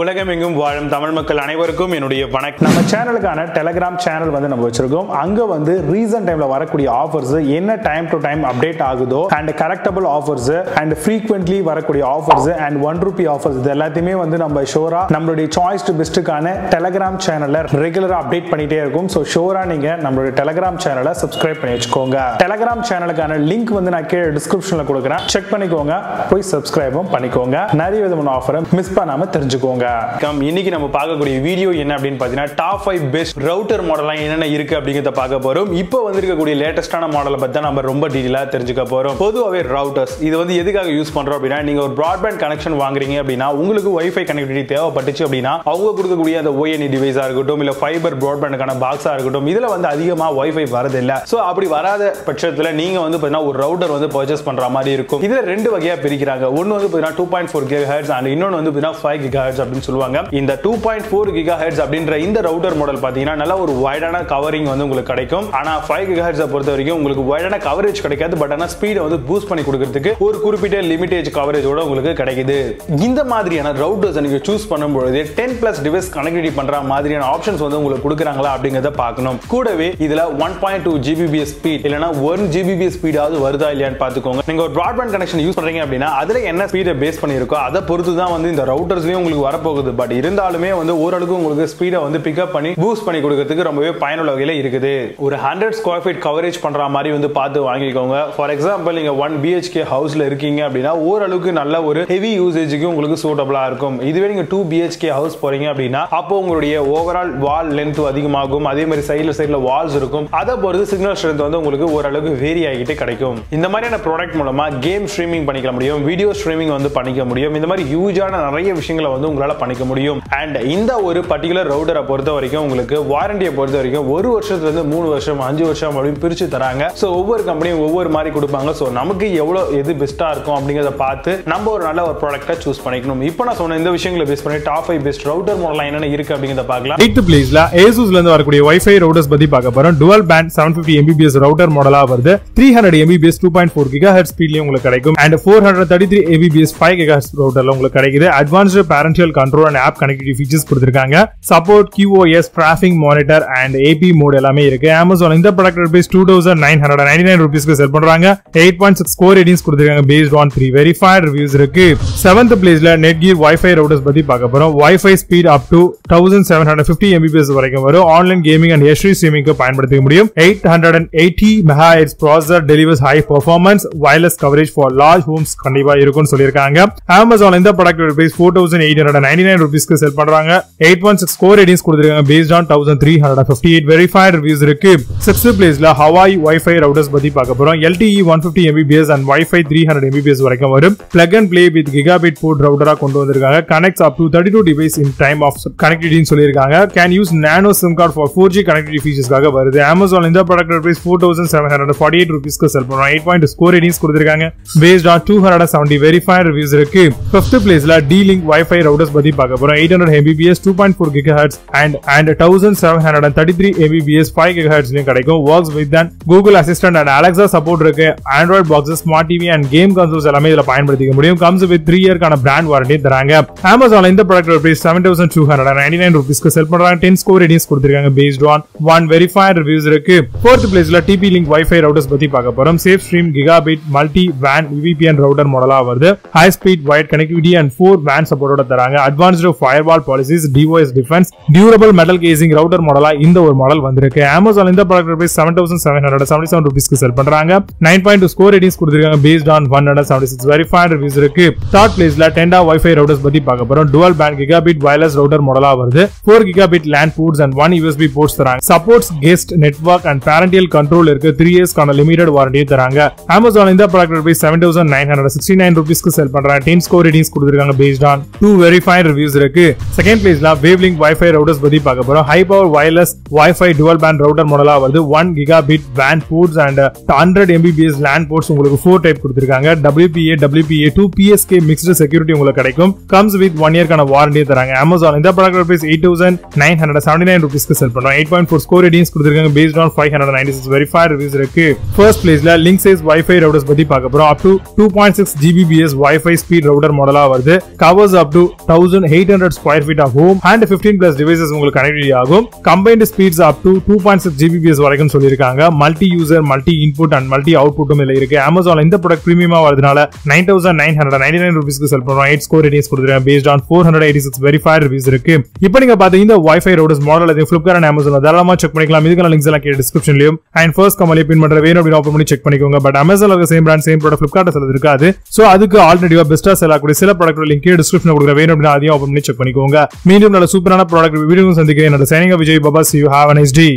உலகமெங்கும் வாழும் தமிழ் மக்கள் அனைவருக்கும் என்னுடைய வணக்கம். நம்ம சேனலுக்கான டெலிகிராம் சேனல் வந்து நம்ம வச்சிருக்கோம். அங்க வந்து ரீசன்ட் டைம்ல வரக்கூடிய ஆஃபர்ஸ் என்ன டைம் டு டைம் அப்டேட் ஆகுதோ and correctable offers and frequently வரக்கூடிய ஆஃபர்ஸ் அண்ட் ₹1 ஆஃபர்ஸ் இது எல்லாத்தையுமே வந்து நம்ம ஷோரா நம்மளுடைய சாய்ஸ் டு பெஸ்ட்டுக்கான டெலிகிராம் சேனல்ல ரெகுலரா அப்டேட் பண்ணிட்டே இருக்கும். ஸோ ஷோரா நீங்க நம்மளுடைய டெலிகிராம் சேனலை சப்ஸ்கிரைப் பண்ணி வச்சுக்கோங்க. டெலிகிராம் சேனலுக்கான லிங்க் வந்து நான் கீழே டிஸ்கிரிப்ஷன்ல கொடுக்குறேன், செக் பண்ணிக்கோங்க, போய் சப்ஸ்கிரைபும் பண்ணிக்கோங்க. நிறைய விதமான ஆஃபரை மிஸ் பண்ணாம தெரிஞ்சுக்கோங்க. இன்னைக்கு நம்ம பார்க்கக்கூடிய வீடியோ என்ன அப்படின்னு பார்த்தீங்கன்னா டாப் 5 பெஸ்ட் ரவுட்டர் மாடல்லாம் என்னென்ன இருக்கு அப்படிங்கிறத பார்க்க போறோம். இப்போ வந்திருக்கக்கூடிய லேட்டஸ்டான மாடலை பத்தி நம்ம ரொம்ப டீடைலா தெரிஞ்சுக்க போறோம். பொதுவாகவே ரவுட்டர்ஸ் இது வந்து எதுக்காக யூஸ் பண்றோம் அப்படின்னா, நீங்க ஒரு பிராட்பேண்ட் கனெக்ஷன் வாங்குறீங்க அப்படின்னா உங்களுக்கு வைஃபை கனெக்டிவிட்டி தேவைப்பட்டுச்சு அப்படின்னா அவங்க கொடுக்கக்கூடிய அந்த ONE டிவைஸா இருக்கட்டும் இல்ல ஃபைபர் பிராட்பேண்டுக்கான பாக்ஸா இருக்கட்டும், இதுல வந்து அதிகமா வைஃபை வரது இல்ல. சோ அப்படி வராத பட்சத்துல நீங்க வந்து பாத்தீங்கன்னா ஒரு ரவுட்டர் வந்து பர்ச்சேஸ் பண்ற மாதிரி இருக்கும். இதுல ரெண்டு வகையா பிரிக்கிறாங்க. ஒன்னு வந்து பாத்தீங்கன்னா 2.4 GHz and இன்னொன்னு வந்து பாத்தீங்கன்னா 5 GHz அப்படின்னு சொல்லுவாங்க. இந்த 2.4 GHz அப்படின்ற இந்த ரவுட்டர் மாடல் பாத்தீங்கன்னா நல்ல ஒரு வைடான கவரிங் வந்து உங்களுக்கு கிடைக்கும். ஆனா 5 GHz பொறுத்த வரைக்கும் உங்களுக்கு வைடான கவரேஜ் கிடைக்காது. பட் ஆனா ஸ்பீடை வந்து பூஸ்ட் பண்ணி கொடுக்கிறதுக்கு ஒரு குறிப்பிட்ட லிமிட்டேஜ் கவரேஜோட உங்களுக்கு கிடைக்குது. இந்த மாதிரியான ரவுட்டர்ஸ் நீங்க சூஸ் பண்ணும்போது 10+ டிவைஸ் கனெக்டிவிட்டி பண்ற மாதிரியான ஆப்ஷன்ஸ் வந்து உங்களுக்கு கொடுக்குறாங்களா அப்படிங்கறத பார்க்கணும். கூடவே இதுல 1.2 Gbps ஸ்பீட் இல்லனா 1 Gbps ஸ்பீடாவது வருதா இல்லையான்னு பாத்துக்கோங்க. நீங்க ஒரு பிராட்பேண்ட் கனெக்ஷன் யூஸ் பண்றீங்க அப்படின்னா அதுல என்ன ஸ்பீடை பேஸ் பண்ணிருக்கோ அதை பொறுத்து தான் வந்து இந்த ரவுட்டர்ஸ்லயும் உங்களுக்கு வரப்போகுது. பட் இருந்தாலுமே வந்து ஓரளவுக்கு உங்களுக்கு ஸ்பீடை வந்து பிக்கப் பண்ணி பூஸ்ட் பண்ணி கொடுக்கிறதுக்கு ரொம்பவே பயனுள்ள வகையில இருக்குது. ஒரு 100 ஸ்கொயர் ஃபீட் கவரேஜ் பண்ற மாதிரி வந்து பார்த்து வாங்கிக்கோங்க. ஃபார் எக்ஸாம்பிள் நீங்க 1 BHK ஹவுஸ்ல இருக்கீங்க அப்படின்னா ஓரளவுக்கு நல்ல ஒரு ஹெவி யூசேஜுக்கு உங்களுக்கு சூட்டபிளா இருக்கும். இதுவே நீங்க 2 BHK ஹவுஸ் போறீங்க அப்படின்னா அப்போ உங்களுடைய ஓவரால் வால் லென்த் அதிகமாகும். அதே மாதிரி சைடுல வால்ஸ் இருக்கும். அதை பொறுத்து சிக்னல் ஸ்ட்ரென்த் வந்து உங்களுக்கு ஓரளவுக்கு வேரி ஆகிட்டு கிடைக்கும். இந்த மாதிரியான ப்ராடக்ட் மூலமா கேம் ஸ்ட்ரீமிங் பண்ணிக்க முடியும், வீடியோ ஸ்ட்ரீமிங் வந்து பண்ணிக்க முடியும். இந்த மாதிரி ஹியூஜான நிறைய விஷயங்களை வந்து உங்களால பண்ணிக்க முடியும். அண்ட் இந்த ஒரு பர்டிகுலர் ரவுட்டரை பொறுத்த வரைக்கும் உங்களுக்கு வாரண்டியை பொறுத்த வரைக்கும் 1 வருஷத்துல இருந்து 3 வருஷம் 5 வருஷம் அப்படின்னு பிரிச்சு தராங்க. சோ ஒவ்வொரு கம்பெனியும் ஒவ்வொரு மாதிரி கொடுப்பாங்க. சோ நமக்கு எவ்வளவு எது பெஸ்டா இருக்கும் அப்படிங்கறத பார்த்து நம்ம ஒரு நல்ல ஒரு ப்ராடக்ட்டை சூஸ் பண்ணிக்கணும். இப்போ நான் சொன்ன இந்த விஷயங்களை பேஸ் பண்ணி டாப் 5 பெஸ்ட் ரவுட்டர் மாடல் என்னென்ன இருக்கு அப்படிங்கறத பார்க்கலாம். 8th பிளேஸ்ல ASUSல இருந்து வரக்கூடிய Wi-Fi routers பத்தி பார்க்க போறோம். டுவல் பேண்ட் 750 Mbps ரவுட்டர் மாடலா வருது. 300 Mbps 2.4 GHz ஸ்பீட்லயும் உங்களுக்கு கிடைக்கும். அண்ட் 433 Mbps 5 GHz ரவுட்டர்ல உங்களுக்கு கிடைக்குது. Advanced parental control and app connectivity features கொடுத்திருக்காங்க. Support QoS traffic monitor and AP mode எல்லாமே இருக்கு. Amazon இந்த ப்ராடக்ட் ரேட் 2999 ரூபீஸ்க்கு செல் பண்றாங்க. 8.6 ஸ்கோர் ரேட்டிங்ஸ் கொடுத்திருக்காங்க based on 3 verified reviews இருக்கு. 7th பிளேஸ்ல Netgear Wi-Fi routers பத்தி பார்க்க போறோம். Wi-Fi speed up to 1750 Mbps வரைக்கும் வரும். ஆன்லைன் கேமிங் அண்ட் HD ஸ்ட்ரீமிங்க்கு பயன்படுத்த முடியும். 880 MHz processor delivers high performance wireless coverage for large homes கண்டிப்பா இருக்கும்னு சொல்லிருக்காங்க. Amazon இந்த ப்ராடக்ட் ரேட் 4899 ரூபீஸ்க்கு செல் பண்றாங்க. 8.6 ஸ்கோர் ரேட்டிங்ஸ் கொடுத்திருக்காங்க based on 1358 verified reviews இருக்கு. 6th பிளேஸ்ல Huawei Wi-Fi routers பத்தி பார்க்க போறோம். LTE 150 Mbps and Wi-Fi 300 Mbps வரைக்கும் வரும். Plug and play with gigabit port router கொண்டு வந்திருக்காங்க. Connects up to 32 device in time of connectivity னு சொல்லிருக்காங்க. Can use nano SIM card for 4G connectivity featuresக்காக வருது. Amazon இந்த ப்ராடக்ட் ரேட் 4748 ரூபீஸ்க்கு செல் பண்றாங்க. 8.2 score ratings கொடுத்திருக்காங்க based on 270 verified reviews இருக்கு. 5th பிளேஸ்ல D-Link Wi-Fi routers பத்தி பார்க்க போறோம். 800 Mbps 2.4 GHz and 1733 Mbps 5 GHz கிடைக்கும். Works with an Google Assistant and Alexa support இருக்கு. Android boxes, Smart TV and game consoles எல்லாமே இதல பயன்படுத்திக்க முடியும். Comes with 3 year கான brand warranty தராங்க. Amazon இந்த ப்ராடக்ட் ரேட் 7299 ரூபீஸ்க்கு செல் பண்றாங்க. 10 ஸ்கோர் ரேட்டிங்ஸ் கொடுத்திருக்காங்க based on 1 verified reviews இருக்கு. 4th பிளேஸ்ல TP-Link Wi-Fi routers பத்தி பார்க்க போறோம். Safe Stream Gigabit Multi WAN VPN router மாடலா வருது. High speed wide connectivity and 4 WAN support தராங்க. Advanced firewall policies, DOS defense, durable metal casing router மாடலா இந்த ஒரு மாடல் வந்திருக்கு. Amazon இந்த ப்ராடக்ட் ரேட் 7777 ரூபீஸ்க்கு செல் பண்றாங்க. 9.2 ஸ்கோர் ரேட்டிங்ஸ் கொடுத்திருக்காங்க based on 176 verified reviews இருக்கு. 3rd பிளேஸ்ல Tenda Wi-Fi routers பத்தி பார்க்க போறோம். dual band gigabit wireless router மாடலா வருது. 4 gigabit LAN ports and 1 USB ports தராங்க. supports guest network and parental control இருக்கு. 3 years கான limited warranty தராங்க. Amazon இந்த ப்ராடக்ட் ரேட் 7969 ரூபீஸ்க்கு செல் பண்றாங்க. 10 ஸ்கோர் ரேட்டிங்ஸ் கொடுத்திருக்காங்க based on 2 verified reviews இருக்கு. 2nd பிளேஸ்ல WAVLINK Wi-Fi routers பத்தி பார்க்க போறோம். high power wireless Wi-Fi dual band router மாடலா வருது. 1 gigabit WAN ports and 100 Mbps LAN ports உங்களுக்கு 4 டைப் கொடுத்திருக்காங்க. WPA, WPA2, PSK mixed security உங்களுக்கு கிடைக்கும். Comes with 1 year கான வாரண்டி தராங்க. Amazon இந்த ப்ராடக்ட் ரேட் 8979 ரூபீஸ்க்கு செல் பண்றாங்க. 8.4 ஸ்கோர் ரேட்டிங்ஸ் கொடுத்திருக்காங்க based on 596 verified reviews இருக்கு. First பிளேஸ்ல Linksys Wi-Fi routers பத்தி பார்க்க போறோம். up to 2.6 Gbps Wi-Fi speed router மாடலா வருது. Covers up to 1000 1800 square feet of home and 15 plus devices உங்களுக்கு connectivity ஆகும். Combined speeds up to 2.6 Gbps வரைக்கும் சொல்லிருக்காங்க. Multi user, multi input and multi அவுட்புட்டும் இதுல இருக்கு. Amazonல இந்த ப்ராடக்ட் பிரீமியமா வரதுனால 9999 ரூபீஸ்க்கு செல் பண்றோம். 8 ஸ்கோர் ரேட்டிங்ஸ் கொடுத்துருக்காங்க based on 486 verified reviews இருக்கு. இப்போ நீங்க பாத்த இந்த Wi-Fi routers மாடல் அது Flipkart and Amazon தாராளமா செக் பண்ணிக்கலாம். இதுக்கான லிங்க்ஸ் எல்லாம் கீழ டிஸ்கிரிப்ஷன்லயும் அண்ட் ஃபர்ஸ்ட் கமெண்ட்ல பின் பண்ற வேணும் அப்படி ஓபன் பண்ணி செக் பண்ணிக்கோங்க. பட் Amazonல இருக்க சேம் பிராண்ட் சேம் ப்ராடக்ட் Flipkartல செல் இருக்காது. சோ அதுக்கு ஆல்டர்னேட்டிவா பெஸ்டா செல் ஆகக்கூடிய சில ப்ராடக்ட் லிங்க் கீழ டிஸ்கிரிப்ஷன்ல கொடுக்குற வேணும் அப்படினா அதையும் ஓபன் பண்ணி செக் பண்ணிக்கோங்க. மீண்டும் நல்ல சூப்பரான ப்ராடக்ட் வீடியோவும் சந்திக்கிறேன். என்னோட signing Vijay Baba, see you, have a nice day.